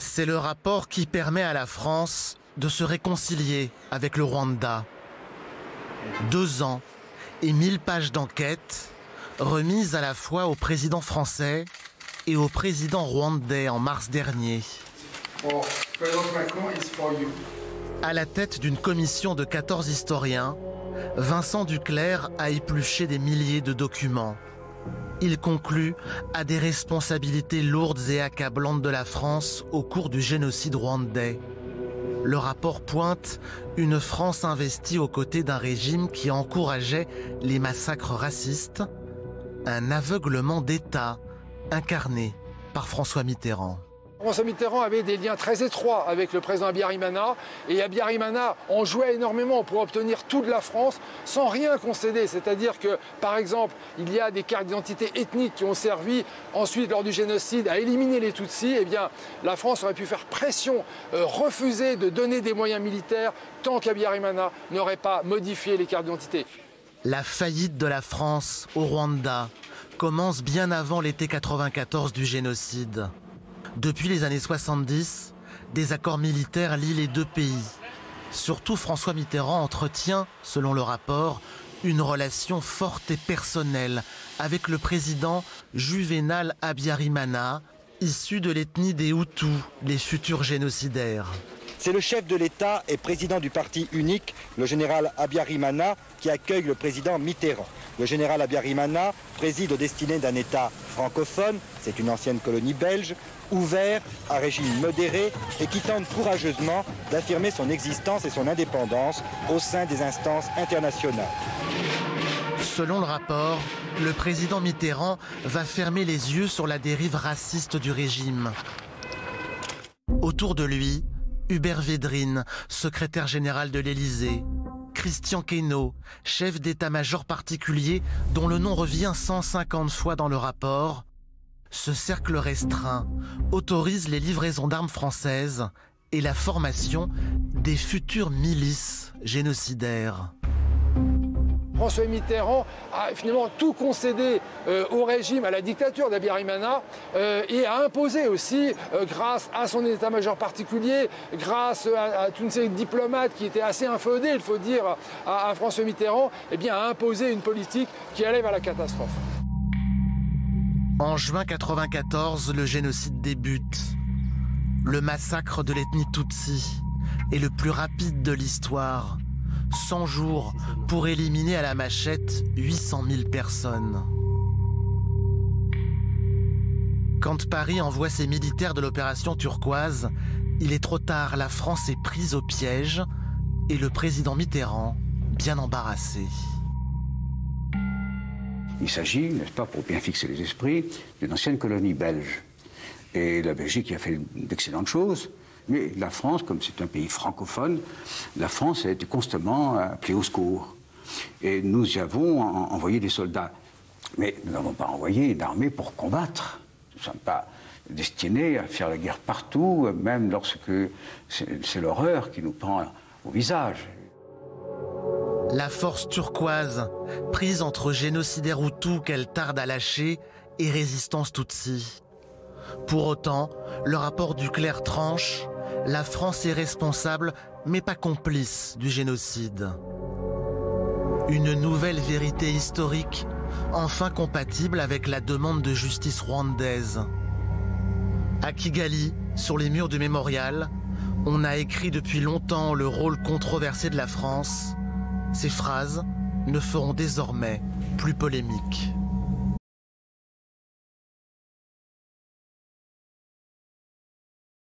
C'est le rapport qui permet à la France de se réconcilier avec le Rwanda. 2 ans et 1000 pages d'enquête remises à la fois au président français et au président rwandais en mars dernier. À la tête d'une commission de 14 historiens, Vincent Duclerc a épluché des milliers de documents. Il conclut à des responsabilités lourdes et accablantes de la France au cours du génocide rwandais. Le rapport pointe une France investie aux côtés d'un régime qui encourageait les massacres racistes, un aveuglement d'État incarné par François Mitterrand. François Mitterrand avait des liens très étroits avec le président Habyarimana et Habyarimana en jouait énormément pour obtenir tout de la France sans rien concéder. C'est-à-dire que, par exemple, il y a des cartes d'identité ethniques qui ont servi ensuite, lors du génocide, à éliminer les Tutsis. Eh bien, la France aurait pu faire pression, refuser de donner des moyens militaires tant qu'Habyarimana n'aurait pas modifié les cartes d'identité. La faillite de la France au Rwanda commence bien avant l'été 94 du génocide. Depuis les années 70, des accords militaires lient les 2 pays. Surtout, François Mitterrand entretient, selon le rapport, une relation forte et personnelle avec le président Juvénal Habyarimana, issu de l'ethnie des Hutus, les futurs génocidaires. C'est le chef de l'État et président du parti unique, le général Habyarimana, qui accueille le président Mitterrand. Le général Habyarimana préside aux destinées d'un État francophone, c'est une ancienne colonie belge, ouvert, à régime modéré et qui tente courageusement d'affirmer son existence et son indépendance au sein des instances internationales. Selon le rapport, le président Mitterrand va fermer les yeux sur la dérive raciste du régime. Autour de lui, Hubert Védrine, secrétaire général de l'Élysée, Christian Queneau, chef d'état-major particulier dont le nom revient 150 fois dans le rapport. Ce cercle restreint autorise les livraisons d'armes françaises et la formation des futures milices génocidaires. François Mitterrand a finalement tout concédé au régime, à la dictature d'Habyarimana et a imposé aussi, grâce à son état-major particulier, grâce à toute une série de diplomates qui étaient assez inféodés, il faut dire, à François Mitterrand, eh bien, a imposé une politique qui allait vers la catastrophe. En juin 1994, le génocide débute. Le massacre de l'ethnie Tutsi est le plus rapide de l'histoire. 100 jours pour éliminer à la machette 800 000 personnes. Quand Paris envoie ses militaires de l'opération Turquoise, il est trop tard, la France est prise au piège et le président Mitterrand bien embarrassé. Il s'agit, n'est-ce pas, pour bien fixer les esprits, d'une ancienne colonie belge. Et la Belgique y a fait d'excellentes choses. Mais la France, comme c'est un pays francophone, la France a été constamment appelée au secours. Et nous y avons envoyé des soldats. Mais nous n'avons pas envoyé d'armée pour combattre. Nous ne sommes pas destinés à faire la guerre partout, même lorsque c'est l'horreur qui nous prend au visage. La force turquoise, prise entre génocidaires Hutus qu'elle tarde à lâcher et résistance Tutsi. Pour autant, le rapport Duclerc tranche, la France est responsable, mais pas complice du génocide. Une nouvelle vérité historique, enfin compatible avec la demande de justice rwandaise. À Kigali, sur les murs du mémorial, on a écrit depuis longtemps le rôle controversé de la France. Ces phrases ne feront désormais plus polémique.